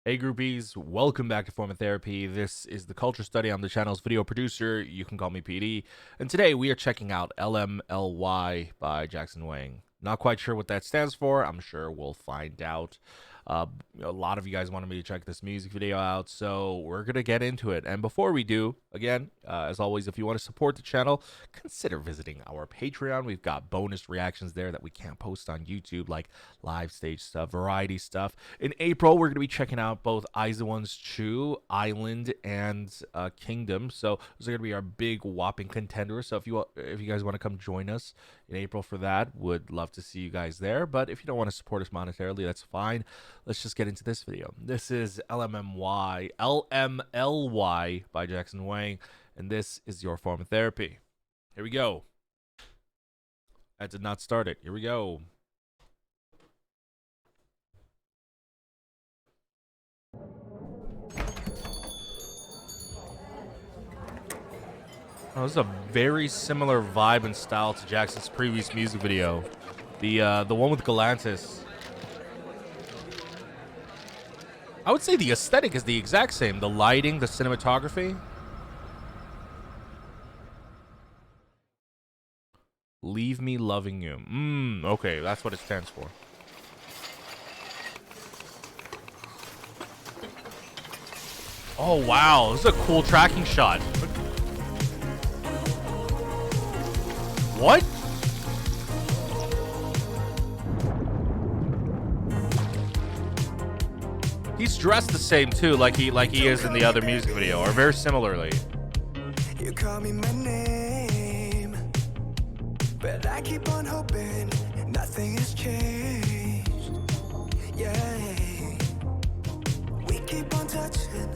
Hey groupies, welcome back to Form of Therapy. This is the Culture Study. I'm the channel's video producer. You can call me PD. And today we are checking out LMLY by Jackson Wang. Not quite sure what that stands for. I'm sure we'll find out. A lot of you guys wanted me to check this music video out, so we're going to get into it. And before we do, again, as always, if you want to support the channel, consider visiting our Patreon. We've got bonus reactions there that we can't post on YouTube, like live stage stuff, variety stuff. In April, we're going to be checking out both Aizawan's Chu, Island, and Kingdom. So those are going to be our big whopping contenders. So if you guys want to come join us in April for that, would love to see you guys there. But if you don't want to support us monetarily, that's fine. Let's just get into this video. This is LMLY by Jackson Wang, and this is your Form of Therapy. Here we go. I did not start it. Here we go. Oh, this is a very similar vibe and style to Jackson's previous music video, the one with Galantis. I would say the aesthetic is the exact same. The lighting, the cinematography. Leave me loving you. Okay, that's what it stands for. Oh, wow. This is a cool tracking shot. What? He's dressed the same too, like he is in the other music video, or very similarly. You call me my name, but I keep on hoping nothing has changed. Yeah, we keep on touching,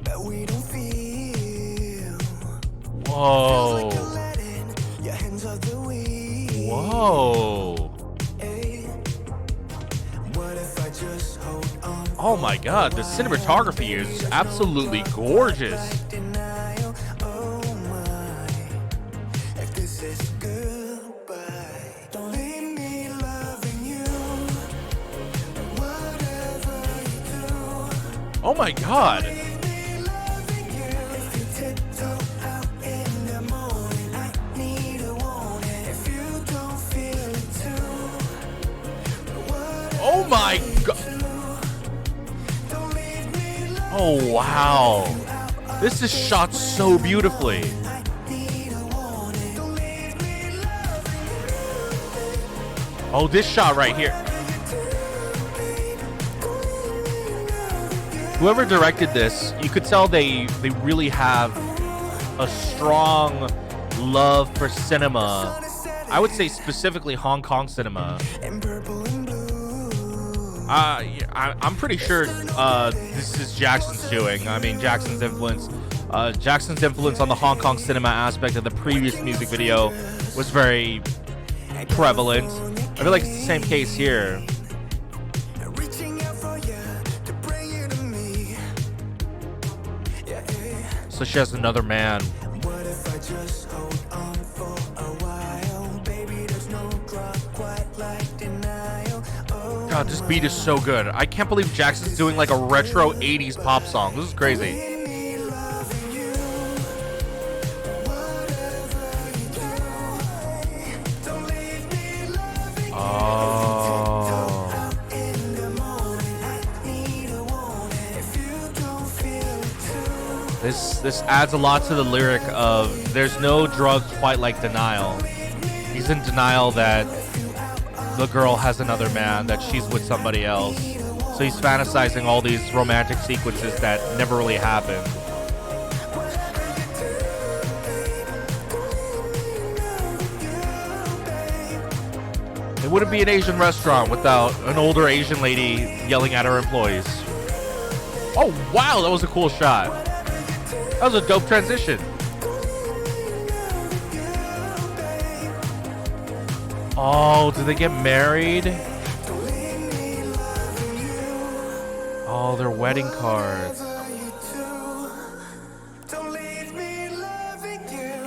but we don't feel. Whoa. Feels like you're letting your hands off the wheel. Whoa. Oh my god, the cinematography is absolutely gorgeous. Oh my god. Oh my god. Oh wow. This is shot so beautifully. Oh, this shot right here. Whoever directed this, you could tell they really have a strong love for cinema. I would say specifically Hong Kong cinema. I'm pretty sure this is Jackson's doing. I mean, Jackson's influence on the Hong Kong cinema aspect of the previous music video was very prevalent. I feel like it's the same case here. So she has another man. God, this beat is so good. I can't believe Jackson's doing like a retro 80s pop song. This is crazy. Oh. This adds a lot to the lyric of there's no drug quite like denial. He's in denial that the girl has another man, that she's with somebody else. So he's fantasizing all these romantic sequences that never really happened. It wouldn't be an Asian restaurant without an older Asian lady yelling at her employees. Oh wow, that was a cool shot. That was a dope transition. Oh, did they get married? Oh, their wedding cards.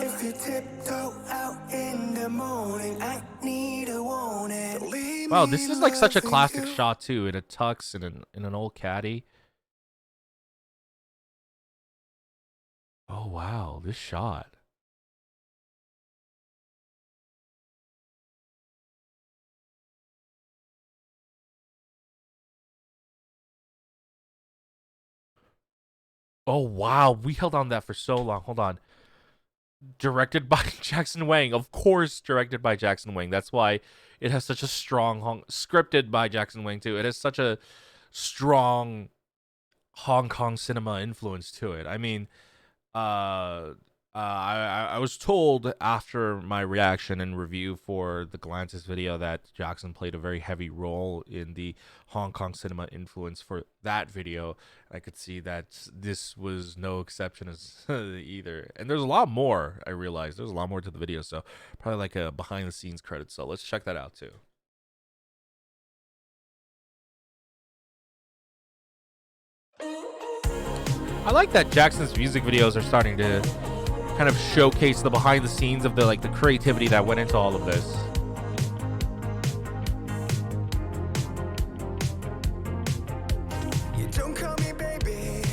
If you tiptoe out in the morning, I need a warning. Leave Wow, me this is like such a loving classic you. shot too, in a tux and in an old caddy. Oh wow, this shot. Oh wow, we held on that for so long. Hold on. Directed by Jackson Wang. Of course, directed by Jackson Wang. That's why it has such a strong scripted by Jackson Wang too. It has such a strong Hong Kong cinema influence to it. I mean, I was told after my reaction and review for the Galantis video that Jackson played a very heavy role in the Hong Kong cinema influence for that video. I could see that this was no exception as either. And there's a lot more. I realized there's a lot more to the video, so probably like a behind the scenes credit. So let's check that out too. I like that Jackson's music videos are starting to kind of showcase the behind the scenes of the creativity that went into all of this. You don't call me baby,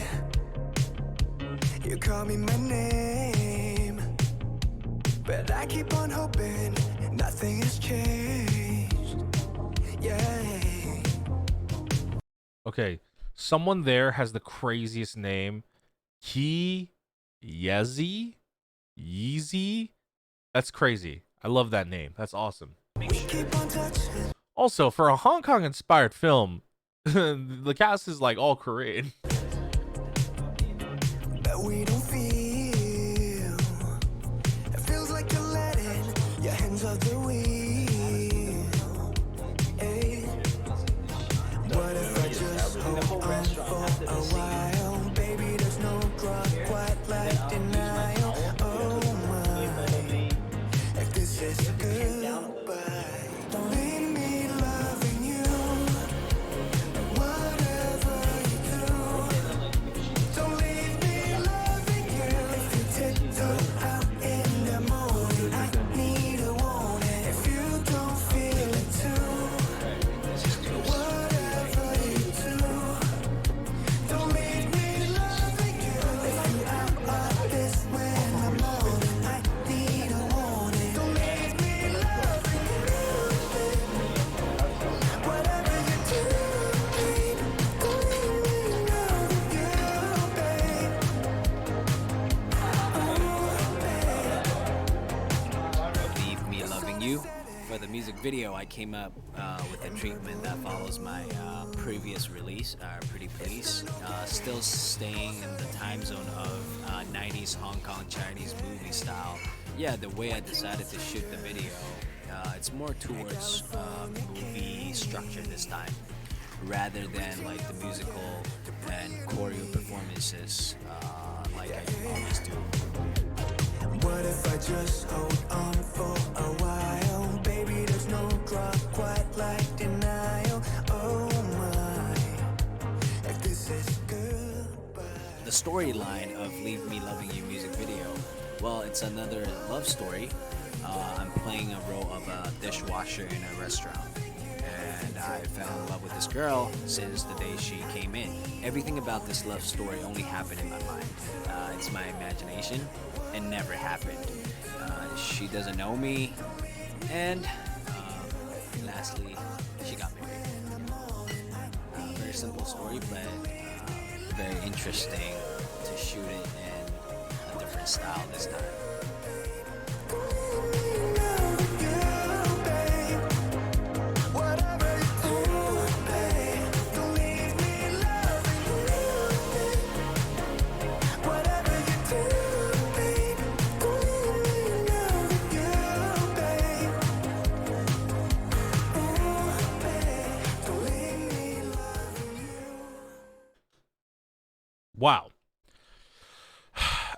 you call me my name. But I keep on hoping nothing has changed. Yeah. Okay, someone there has the craziest name. Yezi? Yeezy? That's crazy. I love that name. That's awesome. We keep on touching. Also, for a Hong Kong inspired film, the cast is like all Korean. But we don't feel. It feels like you're letting your hands off the wheel. Hey. What if I just hold on for a while? Baby, there's no drug quite like denial. Oh my, if this is goodbye, don't leave me loving you. Whatever you do, don't leave me loving you. If you tiptoe out in the morning, I need a warning. If you don't feel it too, whatever you do, don't leave me loving you. If you out like this when I'm moaning, I need a warning. Don't leave me loving you. Whatever you do, babe, don't leave me loving you, babe. Leave Me Loving You. For the music video, I came up with a treatment that follows my previous release, Pretty Please. Still staying in the time zone of 90s Hong Kong Chinese movie style. Yeah, the way I decided to shoot the video, it's more towards movie structure this time, rather than like the musical and choreo performances like I always do. What if I just hold on for a while? Baby, there's no drug quite like denial. Oh my, if this is goodbye. The storyline of Leave Me Loving You music video, well, it's another love story. I'm playing a role of a dishwasher in a restaurant. And I fell in love with this girl since the day she came in. Everything about this love story only happened in my mind. It's my imagination and never happened. She doesn't know me. And lastly, she got married. Very simple story, but very interesting to shoot it in a different style this time. Wow.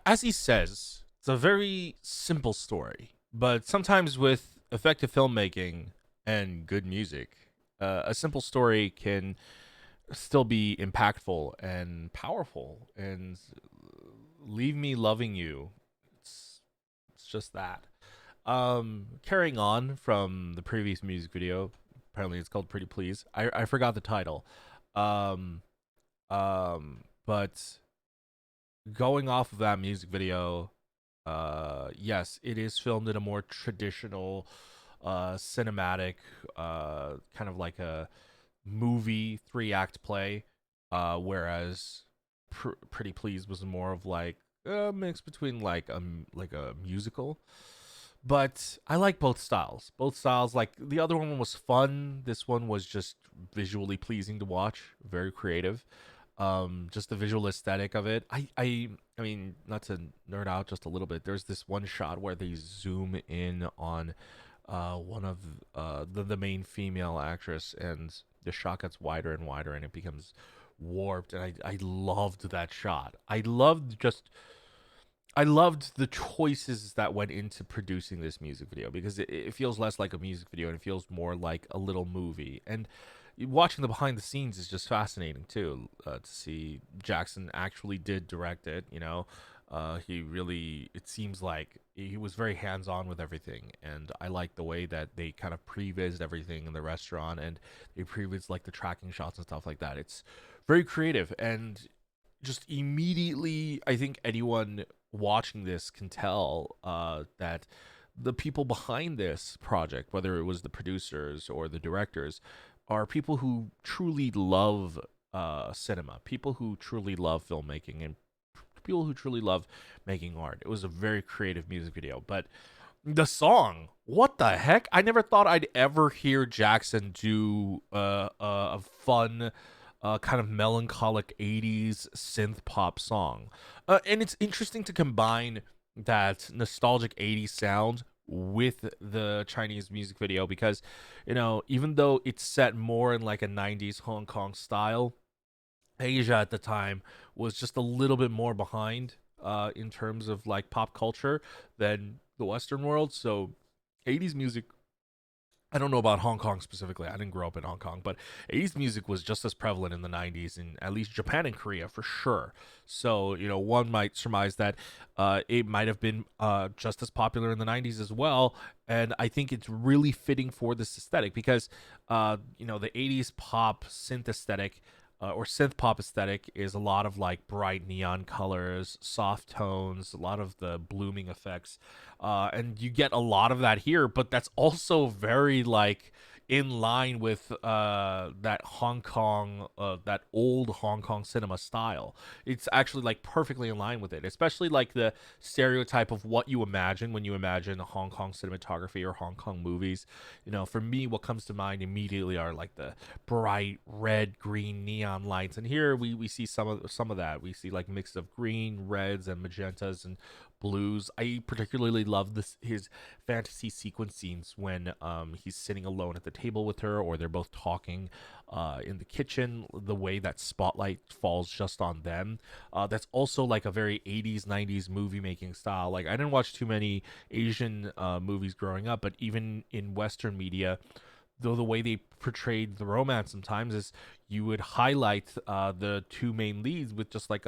As he says, it's a very simple story, but sometimes with effective filmmaking and good music, a simple story can still be impactful and powerful. And Leave Me Loving You, it's just that. Carrying on from the previous music video, Apparently, it's called Pretty Please. I forgot the title. Um, but going off of that music video, yes, it is filmed in a more traditional, cinematic, kind of like a movie 3 act play, whereas Pretty Please was more of like a mix between like a musical. But I like both styles. Both styles. Like the other one was fun. This one was just visually pleasing to watch. Very creative. Just the visual aesthetic of it. I mean, not to nerd out just a little bit. There's this one shot where they zoom in on one of the main female actress, and the shot gets wider and wider, and it becomes warped. And I loved that shot. I loved the choices that went into producing this music video, because it feels less like a music video and it feels more like a little movie. And watching the behind the scenes is just fascinating too, to see Jackson actually did direct it. He really, it seems like he was very hands on with everything. And I like the way that they kind of previs everything in the restaurant, and they previs like the tracking shots and stuff like that. It's very creative, and just immediately, I think anyone watching this can tell that the people behind this project, whether it was the producers or the directors, are people who truly love cinema, people who truly love filmmaking, and people who truly love making art. It was a very creative music video, but the song, what the heck? I never thought I'd ever hear Jackson do a fun, kind of melancholic 80s synth pop song. And it's interesting to combine that nostalgic 80s sound with the Chinese music video, because, even though it's set more in like a 90s Hong Kong style, Asia at the time was just a little bit more behind in terms of like pop culture than the Western world. So 80s music, I don't know about Hong Kong specifically. I didn't grow up in Hong Kong, but 80s music was just as prevalent in the 90s in at least Japan and Korea for sure. So, one might surmise that it might have been just as popular in the 90s as well. And I think it's really fitting for this aesthetic because, the 80s pop synth aesthetic, or synth pop aesthetic, is a lot of like bright neon colors, soft tones, a lot of the blooming effects, and you get a lot of that here. But that's also very like in line with that Hong Kong, that old Hong Kong cinema style. It's actually like perfectly in line with it, especially like the stereotype of what you imagine when you imagine Hong Kong cinematography or Hong Kong movies. For me, what comes to mind immediately are like the bright red, green neon lights, and here we see some of that. We see like mix of green, reds, and magentas and blues. I particularly love his fantasy sequence scenes when he's sitting alone at the table with her, or they're both talking in the kitchen. The way that spotlight falls just on them, that's also like a very 80s 90s movie making style. Like I didn't watch too many Asian movies growing up, but even in Western media, though, the way they portrayed the romance sometimes is you would highlight the two main leads with just like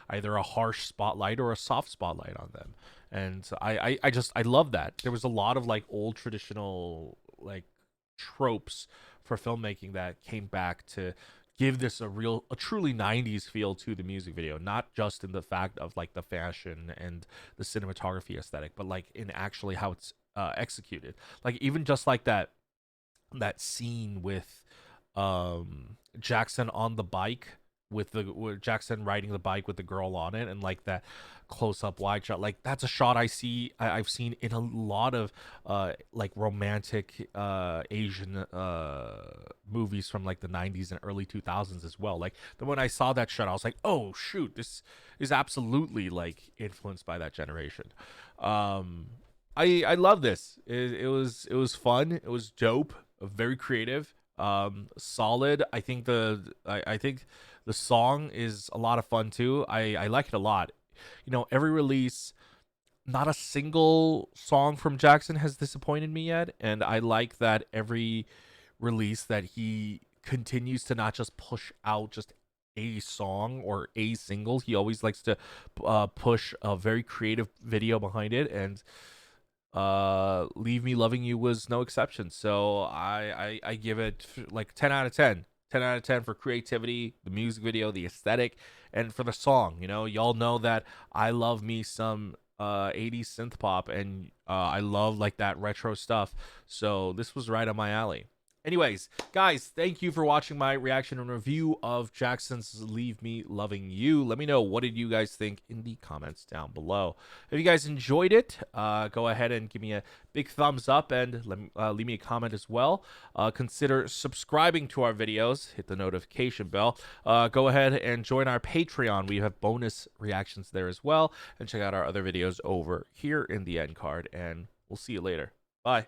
either a harsh spotlight or a soft spotlight on them. And so I love that. There was a lot of like old traditional like tropes for filmmaking that came back to give this a truly 90s feel to the music video, not just in the fact of like the fashion and the cinematography aesthetic, but like in actually how it's executed. Like even just like that scene with Jackson on the bike, with Jackson riding the bike with the girl on it, and like that close up wide shot, like that's a shot I've seen in a lot of like romantic Asian movies from like the 90s and early 2000s as well. Like the when I saw that shot, I was like, oh shoot, this is absolutely like influenced by that generation. I love this. It was fun. It was dope. Very creative. Solid. I think the song is a lot of fun too. I like it a lot. Every release, not a single song from Jackson has disappointed me yet, and I like that every release that he continues to not just push out just a song or a single. He always likes to push a very creative video behind it, and Leave Me Loving You was no exception. So I give it like 10 out of 10. 10 out of 10 for creativity, the music video, the aesthetic, and for the song. You know, y'all know that I love me some 80s synth pop, and I love like that retro stuff. So this was right on my alley. Anyways, guys, thank you for watching my reaction and review of Jackson's Leave Me Loving You. Let me know, what did you guys think in the comments down below. If you guys enjoyed it, go ahead and give me a big thumbs up, and leave me a comment as well. Consider subscribing to our videos. Hit the notification bell. Go ahead and join our Patreon. We have bonus reactions there as well. And check out our other videos over here in the end card. And we'll see you later. Bye.